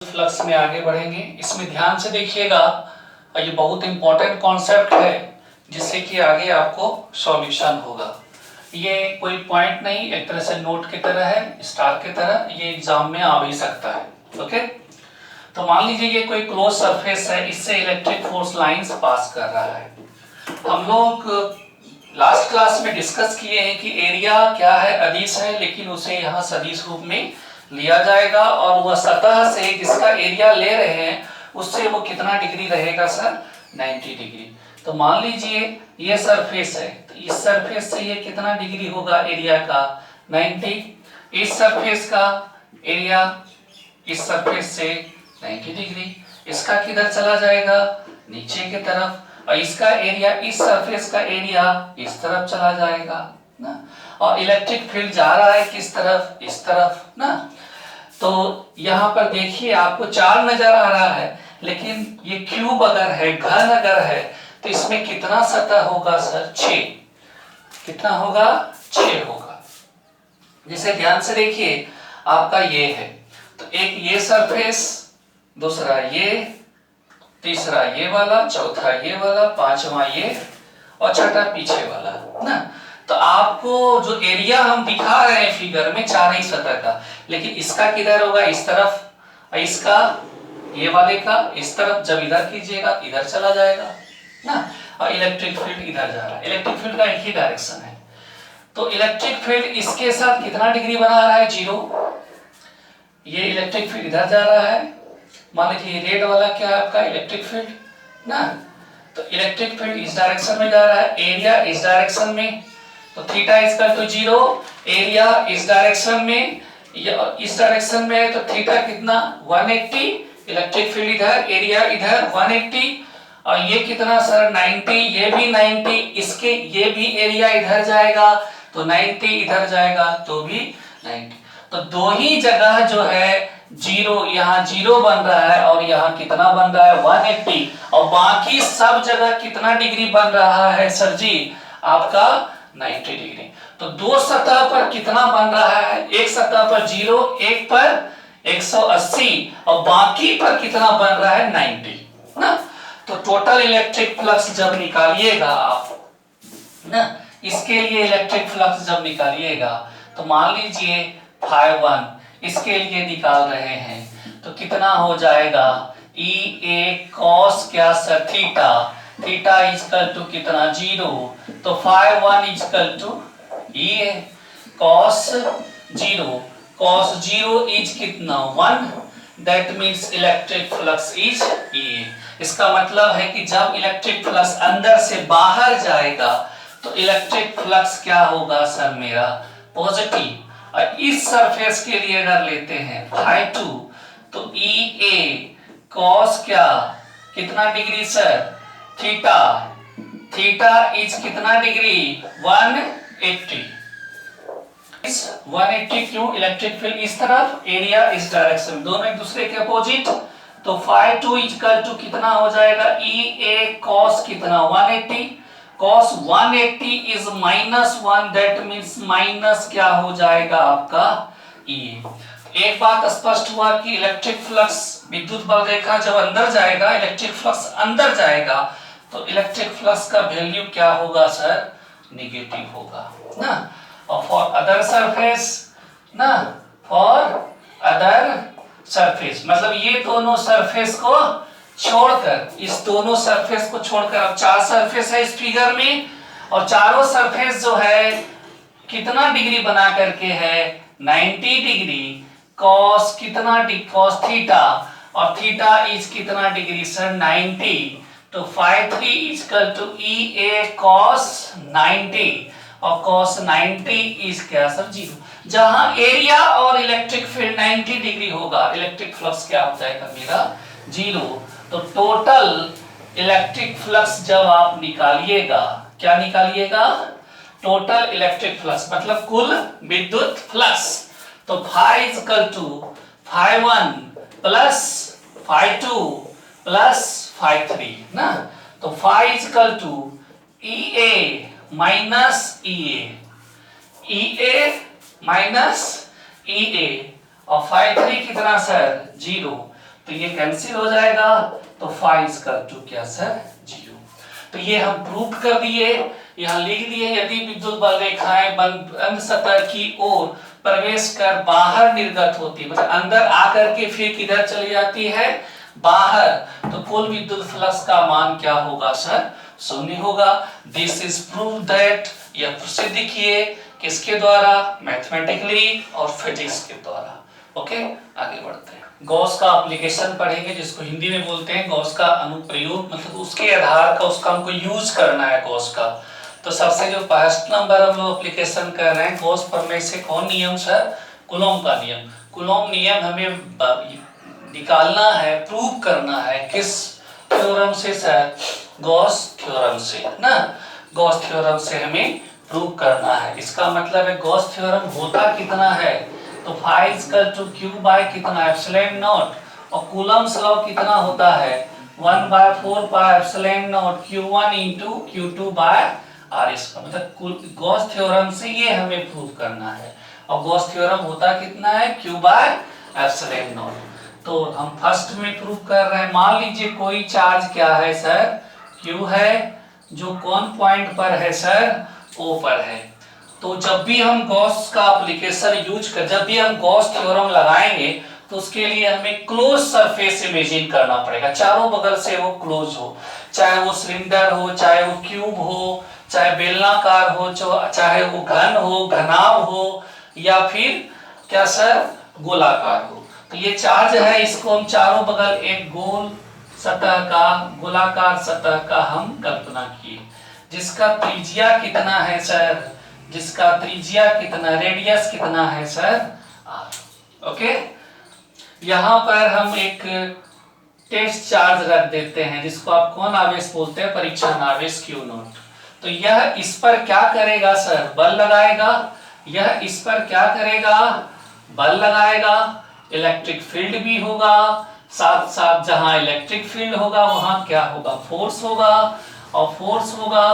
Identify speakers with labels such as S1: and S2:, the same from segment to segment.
S1: Flux में आगे बढ़ेंगे। इसमें ध्यान से देखिएगा, ये बहुत इंपॉर्टेंट कॉन्सेप्ट है जिससे कि आगे आपको सॉल्यूशन होगा। ये कोई पॉइंट नहीं, एक तरह से नोट की तरह है, स्टार की तरह, ये एग्जाम में आ भी सकता है। ओके, तो मान लीजिए ये कोई क्लोज सरफेस है, इससे इलेक्ट्रिक फोर्स लाइंस पास कर रहा है। हम लोग लास्ट क्लास में डिस्कस किए हैं कि एरिया क्या है, अदिश है, लेकिन उसे यहाँ सदिश रूप में लिया जाएगा और वह सतह से जिसका एरिया ले रहे हैं उससे वो कितना डिग्री रहेगा सर, 90 डिग्री। तो मान लीजिए ये सरफेस है, तो इस सरफेस से ये कितना डिग्री होगा एरिया का, 90। इस सरफेस का एरिया इस सरफेस से 90 डिग्री, इसका किधर चला जाएगा, नीचे की तरफ, और इसका एरिया इस सरफेस का एरिया इस तरफ चला जाएगा ना। और इलेक्ट्रिक फील्ड जा रहा है किस तरफ, इस तरफ ना। तो यहाँ पर देखिए आपको 4 नजर आ रहा है, लेकिन ये क्यूब अगर है, घन अगर है, तो इसमें कितना सतह होगा सर, 6। कितना होगा, 6 होगा। जैसे ध्यान से देखिए, आपका ये है, तो एक ये सरफेस, दूसरा ये, तीसरा ये वाला, चौथा ये वाला, पांचवा ये, और छठा पीछे वाला ना। तो आपको जो एरिया हम दिखा रहे हैं फिगर में 4 ही सतह का, लेकिन इसका किधर होगा, इस तरफ, और इसका ये वाले का इस तरफ। जब इधर कीजिएगा इधर चला जाएगा ना, और इलेक्ट्रिक फील्ड इधर जा रहा है। इलेक्ट्रिक फील्ड का एक ही डायरेक्शन है, तो इलेक्ट्रिक फील्ड इसके साथ कितना डिग्री बना रहा है, 0। ये इलेक्ट्रिक फील्ड इधर जा रहा है, मान लीजिए रेड वाला क्या है आपका इलेक्ट्रिक फील्ड ना। तो इलेक्ट्रिक फील्ड इस डायरेक्शन में जा रहा है, एरिया इस डायरेक्शन में, तो थीटा इक्वल टू 0। एरिया इस डायरेक्शन में, इस डायरेक्शन में है, तो थीटा कितना, 180। इलेक्ट्रिक फील्ड इधर, एरिया इधर, 180, और ये कितना सर, 90। ये भी 90, इसके ये भी एरिया इधर जाएगा तो 90, इधर जाएगा तो भी 90। तो दो ही जगह जो है 0, यहाँ 0 बन रहा है और यहाँ कितना बन रहा है, 180, और बाकी सब जगह कितना डिग्री बन रहा है सर जी, आपका 90 डिग्री। तो दो सतह पर कितना बन रहा है, एक सतह पर 0, एक पर 180, और बाकी पर कितना बन रहा है, 90 ना। तो टोटल इलेक्ट्रिक फ्लक्स जब निकालिएगा आप ना, इसके लिए इलेक्ट्रिक फ्लक्स जब निकालिएगा, तो मान लीजिए φ1 इसके लिए निकाल रहे हैं, तो कितना हो जाएगा, ई ए कॉस क्या sir, theta. Theta equal to कितना, 0, तो φ1 equal to E A cos 0। Cos 0 is कितना, 1, that means electric flux is E. इसका मतलब है कि जब इलेक्ट्रिक फ्लक्स अंदर से बाहर जाएगा तो इलेक्ट्रिक फ्लक्स क्या होगा सर मेरा, पॉजिटिव। और इस सरफेस के लिए अगर लेते हैं φ2, तो ई ए कॉस क्या, कितना degree sir, theta. Theta is कितना डिग्री, 180। 180 क्यों, इलेक्ट्रिक फील्ड इस तरफ, एरिया इस डायरेक्शन, दोनों एक दूसरे के अपोजिट। तो φ2 इक्वल टू कितना हो जाएगा, ई ए कॉस कितना, 180। cos 180 is -1, that means minus क्या हो जाएगा आपका E। एक बात स्पष्ट हुआ कि इलेक्ट्रिक फ्लक्स, विद्युत बल रेखा जब अंदर जाएगा, इलेक्ट्रिक फ्लक्स अंदर जाएगा, तो इलेक्ट्रिक फ्लक्स का वैल्यू क्या होगा सर, नेगेटिव होगा ना। और फॉर अदर सरफेस ना, फॉर अदर सरफेस मतलब ये दोनों सरफेस को छोड़कर, इस दोनों सरफेस को छोड़कर, अब 4 सरफेस है इस फिगर में, और चारों सरफेस जो है कितना डिग्री बना करके है, 90 डिग्री। कॉस कितना, कॉस थीटा, और थीटा इज कितना डिग्री सर, 90। तो φ3 equal to E A cos 90, और कॉस 90 इज क्या सर, 0। जहां एरिया और इलेक्ट्रिक फील्ड 90 डिग्री होगा, इलेक्ट्रिक फ्लक्स क्या हो जाएगा मेरा, 0। तो टोटल इलेक्ट्रिक फ्लक्स जब आप निकालिएगा, क्या निकालिएगा, टोटल इलेक्ट्रिक फ्लक्स मतलब कुल विद्युत फ्लक्स, तो φ इक्वल टू φ1 प्लस φ2 प्लस φ3 ना। तो φ equal to E A minus E A minus E A, और φ3 कितना सर, 0। तो ये कैंसिल हो जाएगा, तो फाई इज इक्वल टू क्या सर, 0। तो ये हम प्रूव कर दिए, यहाँ लिख दिए यदि विद्युत बल रेखाएं बंद सतह की ओर प्रवेश कर बाहर निर्गत होती है, मतलब अंदर आकर के फिर किधर चली जाती है, बाहर, तो कुल विद्युत फ्लक्स का मान क्या होगा सर, 0 होगा। दिस इज प्रूव दैट, यह सिद्ध किए किसके द्वारा, मैथमेटिकली और फिजिक्स के द्वारा। ओके, आगे बढ़ते हैं। गॉस का एप्लीकेशन पढ़ेंगे, जिसको हिंदी में बोलते हैं गॉस का अनुप्रयोग, मतलब उसके आधार का उसका हमको यूज करना है गॉस का। तो सबसे जो फर्स्ट नंबर हम लोग एप्लीकेशन कर रहे हैं गॉस प्रमेय से, कौन नियम सर, कूलॉम का नियम। कूलॉम नियम हमें निकालना है, प्रूव करना है, किस थ्योरम से सर, गॉस थ्योरम से ना, गॉस थ्योरम से हमें प्रूव करना है। इसका मतलब है गॉस थ्योरम होता कितना है, तो phi is equal to Q by कितना, एप्सिलॉन नॉट, और कूलम्स लॉ कितना होता है, 1/4 pi epsilon naught q1 into q2 by R square. मतलब गॉस थ्योरम से ये हमें प्रूव करना है, और गॉस थ्योरम होता कितना है, q बाय एप्सिलॉन नॉट। तो हम फर्स्ट में प्रूव कर रहे हैं, मान लीजिए कोई चार्ज क्या है सर, q है, जो कौन पॉइंट पर है सर, O पर है। तो जब भी हम गॉस का एप्लीकेशन यूज कर, जब भी हम गॉस थ्योरम लगाएंगे, तो उसके लिए हमें क्लोज सरफेस इमेजिन करना पड़ेगा, चारों बगल से वो क्लोज हो, चाहे वो सिलेंडर हो, चाहे वो क्यूब हो, चाहे बेलनाकार हो, चाहे वो घन हो, घनाव हो, या फिर क्या सर, गोलाकार हो। तो ये चार्ज है, इसको हम चारों बगल एक गोल सतह का, गोलाकार सतह का हम कल्पना किए, जिसका त्रिज्या कितना है सर, जिसका त्रिज्या कितना, रेडियस कितना है सर, r। ओके, यहां पर हम एक टेस्ट चार्ज रख देते हैं, जिसको आप कौन आवेश बोलते हैं, परीक्षण आवेश Q नॉट। तो यह इस पर क्या करेगा सर, बल लगाएगा, यह इस पर क्या करेगा, बल लगाएगा, इलेक्ट्रिक फील्ड भी होगा, साथ साथ जहां इलेक्ट्रिक फील्ड होगा वहां क्या होगा, फोर्स होगा, और फोर्स होगा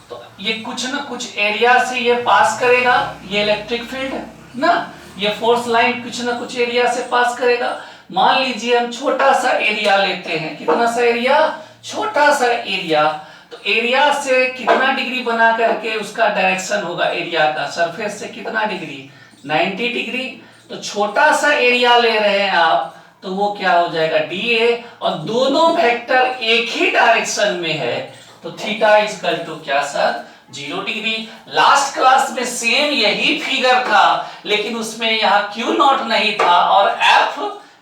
S1: तो ये कुछ ना कुछ एरिया से ये पास करेगा, ये इलेक्ट्रिक फील्ड ना, ये फोर्स लाइन कुछ ना कुछ एरिया से पास करेगा। मान लीजिए हम छोटा सा एरिया लेते हैं, कितना सा एरिया, छोटा सा एरिया, तो एरिया से कितना डिग्री बना करके उसका डायरेक्शन होगा, एरिया का सरफेस से कितना डिग्री, 90 डिग्री। तो छोटा सा एरिया ले रहे हैं आप, तो वो क्या हो जाएगा, dA, और दोनों वेक्टर एक ही डायरेक्शन में है, तो थीटा इज इक्वल टू क्या सर, 0 डिग्री। लास्ट क्लास में सेम यही फिगर था, लेकिन उसमें यहाँ Q नॉट नहीं था और F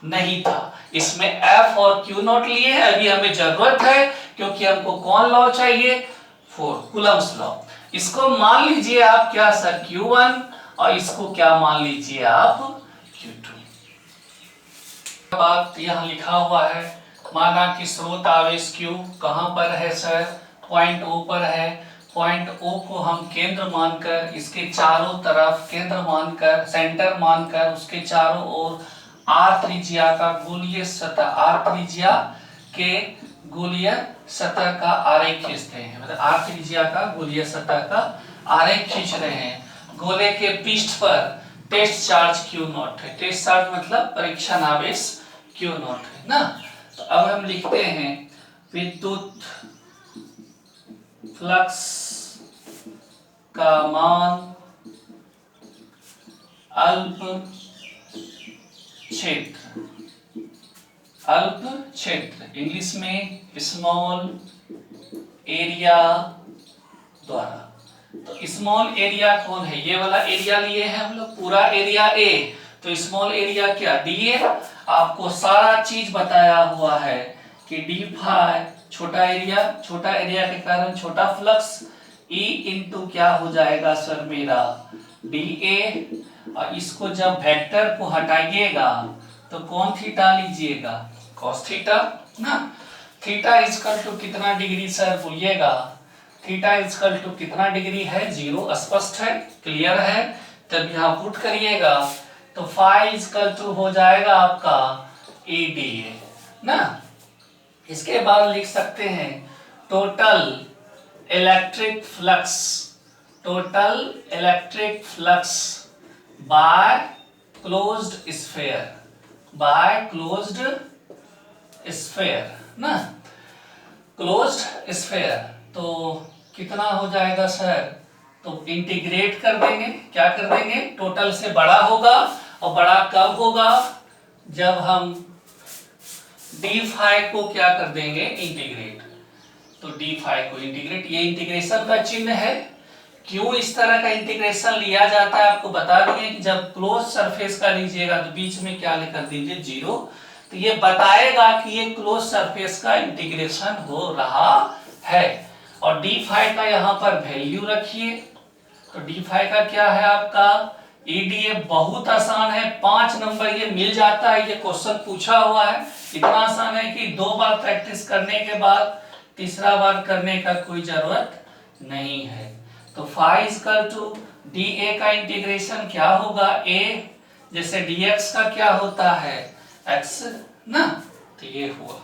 S1: नहीं था, इसमें F और Q नॉट लिए हैं। अभी हमें जरूरत है, क्योंकि हमको कौन लॉ चाहिए, कूलम्स लॉ। इसको मान लीजिए आप क्या सर, Q1, और इसको क्या मान लीजिए आप, Q2। बात यहाँ लिखा हुआ है, माना कि स्रोत आवेश Q कहां पर है सर, पॉइंट O पर है। पॉइंट O को हम केंद्र मानकर, इसके चारों तरफ केंद्र मानकर, सेंटर मानकर, उसके चारों ओर R त्रिज्या का गोलीय सतह, R त्रिज्या के गोलीय सतह का आरेख खींचते हैं, मतलब R त्रिज्या का गोलीय सतह का आरेख खींच रहे हैं। गोले के पृष्ठ पर टेस्ट चार्ज Q नॉट है, टेस्ट चार्ज मतलब परीक्षण आवेश Q नॉट है ना। तो अब हम लिखते हैं विद्युत फ्लक्स का मान अल्प क्षेत्र इंग्लिश में स्मॉल एरिया द्वारा। तो स्मॉल एरिया कौन है, ये वाला एरिया लिए हैं हम लोग, पूरा एरिया A, तो स्मॉल एरिया क्या, dA। आपको सारा चीज बताया हुआ है कि d फाई, छोटा एरिया के कारण छोटा फ्लक्स, E इंटू क्या हो जाएगा सर मेरा, dA। और इसको जब वेक्टर को हटाइएगा तो कौन थीटा लीजिएगा, cos थीटा ना। थीटा इज इक्वल टू कितना डिग्री सर बोलिएगा, थीटा इज इक्वल टू कितना डिग्री है, 0, स्पष्ट है, क्लियर है। तब यहाँ पुट करिएगा तो फाई इज इक्वल टू हो जाएगा आपका EDA ना। इसके बाद लिख सकते हैं total electric flux by closed sphere ना, क्लोज्ड स्फेयर। तो कितना हो जाएगा सर, तो इंटीग्रेट कर देंगे, क्या कर देंगे, टोटल से बड़ा होगा। और बड़ा कब होगा, जब हम डी फाई को क्या कर देंगे, इंटीग्रेट। तो डी फाई को इंटीग्रेट, ये इंटीग्रेशन का चिन्ह है। क्यों इस तरह का इंटीग्रेशन लिया जाता है आपको बता दिए कि जब क्लोज सरफेस का लीजिएगा तो बीच में क्या कर दीजिए, जीरो। तो ये बताएगा कि ये क्लोज सरफेस का इंटीग्रेशन हो रहा है। और डी फाई का यहाँ पर वैल्यू रखिए। तो डी फाई का क्या है आपका, ईडीए बहुत आसान है, 5 नंबर ये मिल जाता है। ये क्वेश्चन पूछा हुआ है, इतना आसान है कि 2 बार प्रैक्टिस करने के बाद तीसरा बार करने का कोई जरूरत नहीं है। तो phi equal to D A का इंटीग्रेशन क्या होगा, ए जैसे dx का क्या होता है, x ना। तो ये हुआ।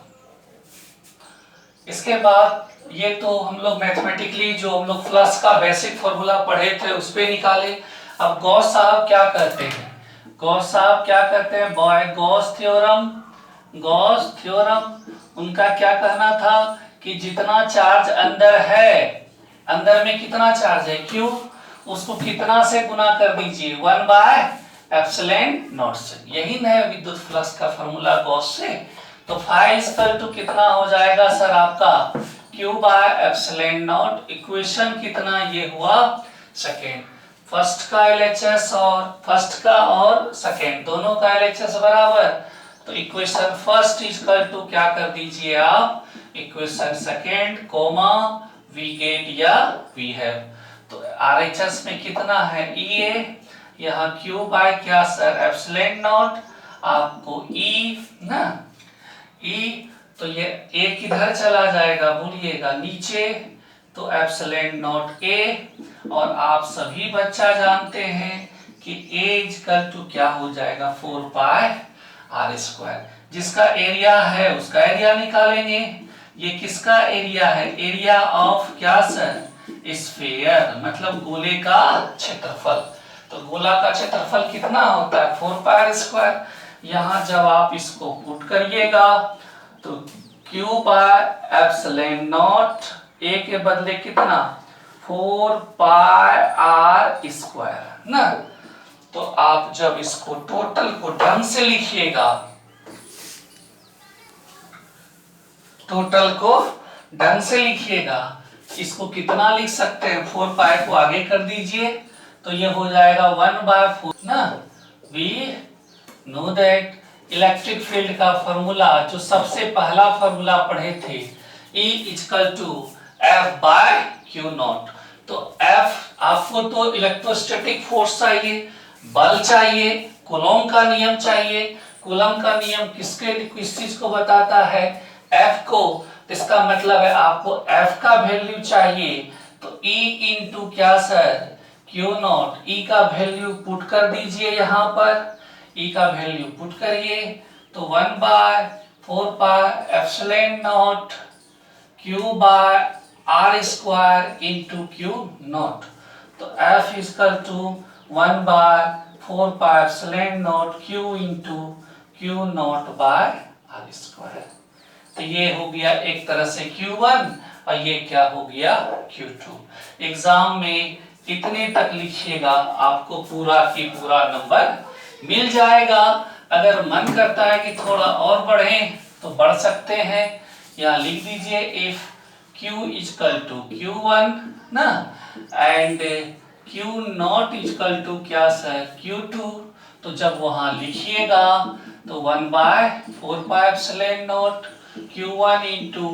S1: इसके बाद ये तो हम लोग मैथमेटिकली जो हम लोग फ्लक्स का बेसिक फॉर्मूला पढ़े थे उस पे निकाले। अब गॉस साहब क्या करते हैं, गॉस साहब क्या करते हैं, by Gauss theorem, Gauss theorem उनका क्या कहना था कि जितना चार्ज अंदर है, अंदर में कितना चार्ज है Q, उसको कितना से गुना कर दीजिए, 1 बाय एप्सिलॉन नॉट से। यही है विद्युत फ्लक्स का फॉर्मूला गॉस से। तो फाई इक्वल टू कितना हो जाएगा सर आपका, Q by epsilon not. Equation कितना ये हुआ, सेकेंड। फर्स्ट का LHS और फर्स्ट का और सेकेंड दोनों का LHS बराबर। तो इक्वेशन फर्स्ट इक्वल टू क्या कर दीजिए आप, equation second comma we get या वी हैव। तो RHS में कितना है EA, यहाँ Q बाय क्या सर एप्सिलॉन नॉट, आपको E ना, E। तो ये A किधर चला जाएगा बोलिएगा, नीचे। तो एप्सिलॉन नॉट A। और आप सभी बच्चा जानते हैं कि A इक्वल टू क्या हो जाएगा, 4 पाई R स्क्वायर। जिसका एरिया है उसका एरिया निकालेंगे। ये किसका एरिया है, एरिया ऑफ क्या सर, स्फीयर, मतलब गोले का क्षेत्रफल। तो गोला का क्षेत्रफल कितना होता है, 4 पाई R स्क्वायर। यहाँ जब आप इसको पुट करिएगा तो Q by epsilon not A के बदले कितना, 4 पाई R स्क्वायर ना। तो आप जब इसको टोटल को ढंग से लिखिएगा, टोटल को ढंग से लिखिएगा, इसको कितना लिख सकते हैं, 4 पाई को आगे कर दीजिए तो ये हो जाएगा 1 बाय 4 ना। We know that electric field का फॉर्मूला जो सबसे पहला फॉर्मूला पढ़े थे, E equal to F by Q naught. तो F आपको तो इलेक्ट्रोस्टैटिक फोर्स चाहिए, बल चाहिए, कूलॉम का नियम चाहिए। कूलॉम का नियम किस चीज को बताता है, F को। इसका मतलब है आपको F का वैल्यू चाहिए। तो E इंटू क्या सर, Q नॉट। E का वैल्यू पुट कर दीजिए यहाँ पर, E का वैल्यू पुट करिए तो 1 by 4 pi epsilon naught Q by R square into Q naught. तो F equal to 1 by 4 pi epsilon naught Q into Q naught by R square. तो ये हो गया एक तरह से Q1 और ये क्या हो गया Q2। एग्जाम में इतने तक लिखिएगा, आपको पूरा की पूरा नंबर मिल जाएगा। अगर मन करता है कि थोड़ा और बढ़ें तो बढ़ सकते हैं। यहाँ लिख दीजिए if Q equal to Q1 ना and Q naught equal to क्या सर Q2। तो जब वहां लिखिएगा तो 1 by 4 pi epsilon naught Q1 into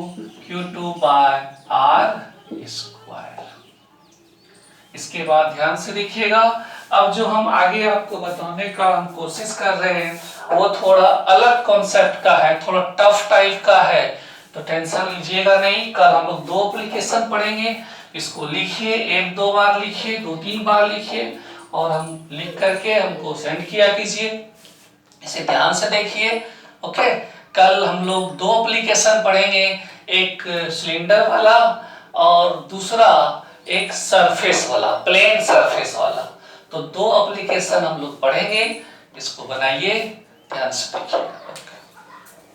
S1: Q2 by R square. इसके बाद ध्यान से देखिएगा, अब जो हम आगे आपको बताने का हम कोशिश कर रहे हैं वो थोड़ा अलग कॉन्सेप्ट का है, थोड़ा टफ टाइप का है। तो टेंशन लीजिएगा नहीं, कल हम लोग 2 एप्लीकेशन पढ़ेंगे। इसको लिखिए, 1-2 बार लिखिए, 2-3 बार लिखिए और हम लिख करके हमको सेंड किया कीजिए। इसे ध्यान से देखिए। ओके, कल हम लोग 2 एप्लीकेशन पढ़ेंगे, एक सिलेंडर वाला और दूसरा एक सरफेस वाला, प्लेन सरफेस वाला। तो 2 एप्लीकेशन हम लोग पढ़ेंगे। इसको बनाइए, ध्यान से देखिए।